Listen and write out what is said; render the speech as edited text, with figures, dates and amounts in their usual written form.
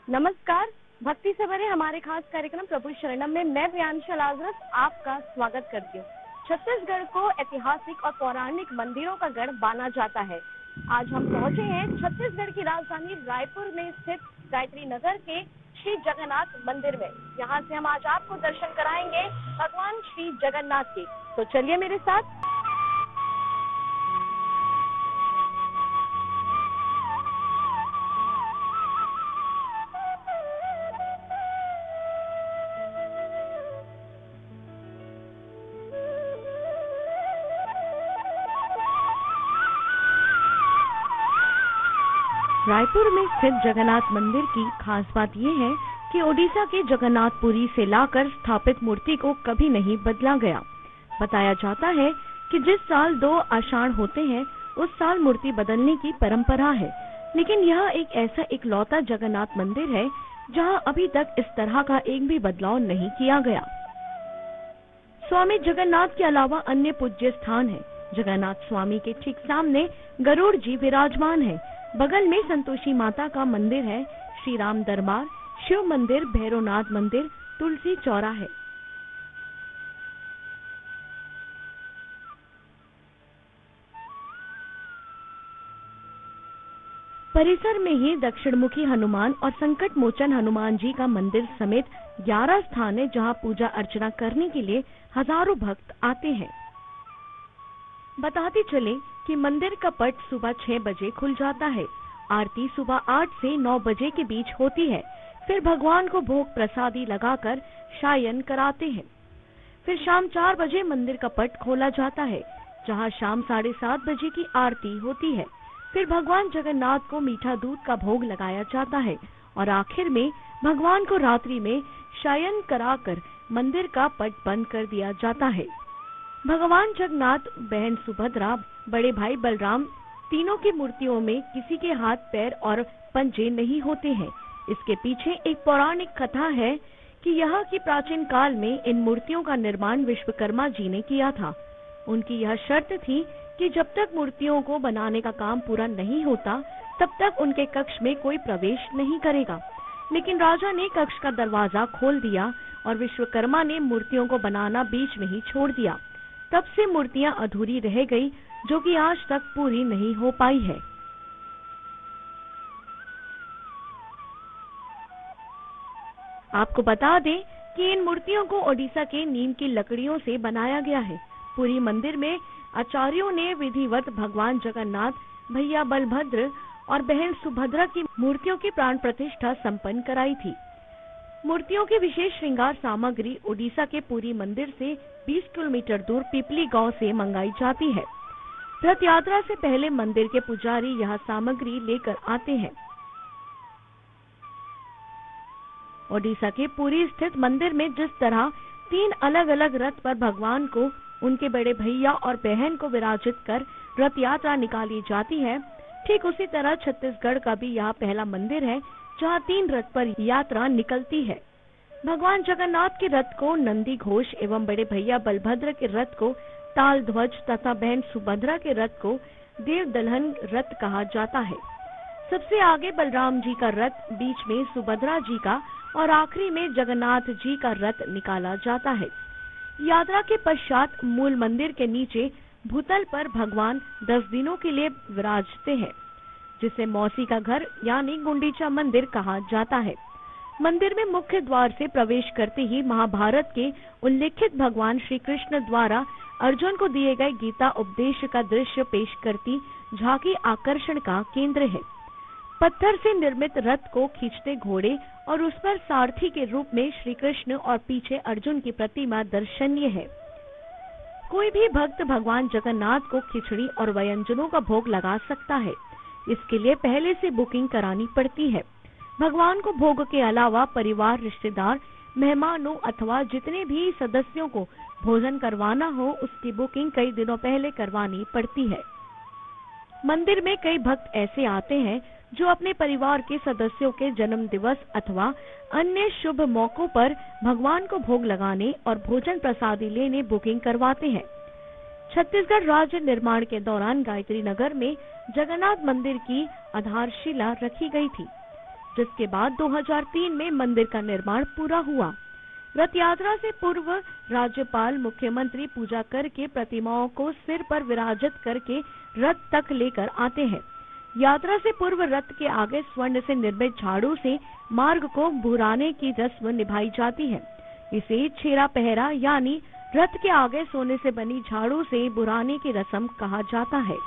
नमस्कार। भक्ति से भरे हमारे खास कार्यक्रम प्रभु शरणम में मैं प्रियांशा लाजरस आपका स्वागत करती हूँ। छत्तीसगढ़ को ऐतिहासिक और पौराणिक मंदिरों का गढ़ माना जाता है। आज हम पहुँचे हैं छत्तीसगढ़ की राजधानी रायपुर में स्थित गायत्री नगर के श्री जगन्नाथ मंदिर में। यहाँ से हम आज आपको दर्शन कराएंगे भगवान श्री जगन्नाथ के। तो चलिए मेरे साथ। रायपुर में स्थित जगन्नाथ मंदिर की खास बात यह है कि ओडिशा के जगन्नाथपुरी से लाकर स्थापित मूर्ति को कभी नहीं बदला गया। बताया जाता है कि जिस साल 2 आषाढ़ होते हैं उस साल मूर्ति बदलने की परंपरा है, लेकिन यह एक ऐसा इकलौता जगन्नाथ मंदिर है जहां अभी तक इस तरह का एक भी बदलाव नहीं किया गया। स्वामी जगन्नाथ के अलावा अन्य पूज्य स्थान है। जगन्नाथ स्वामी के ठीक सामने गरुड़ जी विराजमान है। बगल में संतोषी माता का मंदिर है, श्री राम दरबार, शिव मंदिर, भैरवनाथ मंदिर, तुलसी चौरा है। परिसर में ही दक्षिणमुखी हनुमान और संकट मोचन हनुमान जी का मंदिर समेत 11 स्थान है जहां पूजा अर्चना करने के लिए हजारों भक्त आते हैं। बताते चले कि मंदिर का पट सुबह 6 बजे खुल जाता है। आरती सुबह 8 से 9 बजे के बीच होती है। फिर भगवान को भोग प्रसादी लगाकर शायन कराते हैं। फिर शाम 4 बजे मंदिर का पट खोला जाता है, जहां शाम 7:30 बजे की आरती होती है। फिर भगवान जगन्नाथ को मीठा दूध का भोग लगाया जाता है और आखिर में भगवान को रात्रि में शायन कराकर मंदिर का पट बंद कर दिया जाता है। भगवान जगन्नाथ, बहन सुभद्रा, बड़े भाई बलराम तीनों की मूर्तियों में किसी के हाथ, पैर और पंजे नहीं होते हैं। इसके पीछे एक पौराणिक कथा है कि यह कि प्राचीन काल में इन मूर्तियों का निर्माण विश्वकर्मा जी ने किया था। उनकी यह शर्त थी कि जब तक मूर्तियों को बनाने का काम पूरा नहीं होता तब तक उनके कक्ष में कोई प्रवेश नहीं करेगा। लेकिन राजा ने कक्ष का दरवाजा खोल दिया और विश्वकर्मा ने मूर्तियों को बनाना बीच में ही छोड़ दिया। तब से मूर्तियां अधूरी रह गई, जो कि आज तक पूरी नहीं हो पाई है। आपको बता दें कि इन मूर्तियों को ओडिशा के नीम की लकड़ियों से बनाया गया है। पूरी मंदिर में आचार्यों ने विधिवत भगवान जगन्नाथ, भैया बलभद्र और बहन सुभद्रा की मूर्तियों की प्राण प्रतिष्ठा संपन्न कराई थी। मूर्तियों की विशेष श्रृंगार सामग्री ओडिशा के पुरी मंदिर से 20 किलोमीटर दूर पिपली गांव से मंगाई जाती है। रथ यात्रा से पहले मंदिर के पुजारी यह सामग्री लेकर आते हैं। ओडिशा के पुरी स्थित मंदिर में जिस तरह 3 अलग-अलग रथ पर भगवान को, उनके बड़े भैया और बहन को विराजित कर रथ यात्रा निकाली जाती है, ठीक उसी तरह छत्तीसगढ़ का भी यह पहला मंदिर है जहां 3 रथ पर यात्रा निकलती है। भगवान जगन्नाथ के रथ को नंदी घोष एवं बड़े भैया बलभद्र के रथ को ताल ध्वज तथा बहन सुभद्रा के रथ को देव दलहन रथ कहा जाता है। सबसे आगे बलराम जी का रथ, बीच में सुभद्रा जी का और आखिरी में जगन्नाथ जी का रथ निकाला जाता है। यात्रा के पश्चात मूल मंदिर के नीचे भूतल पर भगवान 10 दिनों के लिए विराजते हैं, जिसे मौसी का घर यानी गुंडीचा मंदिर कहा जाता है। मंदिर में मुख्य द्वार से प्रवेश करते ही महाभारत के उल्लेखित भगवान श्री कृष्ण द्वारा अर्जुन को दिए गए गीता उपदेश का दृश्य पेश करती झांकी आकर्षण का केंद्र है। पत्थर से निर्मित रथ को खींचते घोड़े और उस पर सारथी के रूप में श्री कृष्ण और पीछे अर्जुन की प्रतिमा दर्शनीय है। कोई भी भक्त भगवान जगन्नाथ को खिचड़ी और व्यंजनों का भोग लगा सकता है। इसके लिए पहले से बुकिंग करानी पड़ती है। भगवान को भोग के अलावा परिवार, रिश्तेदार, मेहमानों अथवा जितने भी सदस्यों को भोजन करवाना हो उसकी बुकिंग कई दिनों पहले करवानी पड़ती है। मंदिर में कई भक्त ऐसे आते हैं जो अपने परिवार के सदस्यों के जन्म दिवस अथवा अन्य शुभ मौकों पर भगवान को भोग लगाने और भोजन प्रसादी लेने बुकिंग करवाते हैं। छत्तीसगढ़ राज्य निर्माण के दौरान गायत्री नगर में जगन्नाथ मंदिर की आधारशिला रखी गई थी। जिसके बाद 2003 में मंदिर का निर्माण पूरा हुआ। रथ यात्रा से पूर्व राज्यपाल मुख्यमंत्री पूजा करके प्रतिमाओं को सिर पर विराजित करके रथ तक लेकर आते हैं। यात्रा से पूर्व रथ के आगे स्वर्ण से निर्मित झाड़ू से मार्ग को बुराने की रस्म निभाई जाती है। इसे छेरा पहरा यानी रथ के आगे सोने से बनी झाड़ू से बुराने की रस्म कहा जाता है।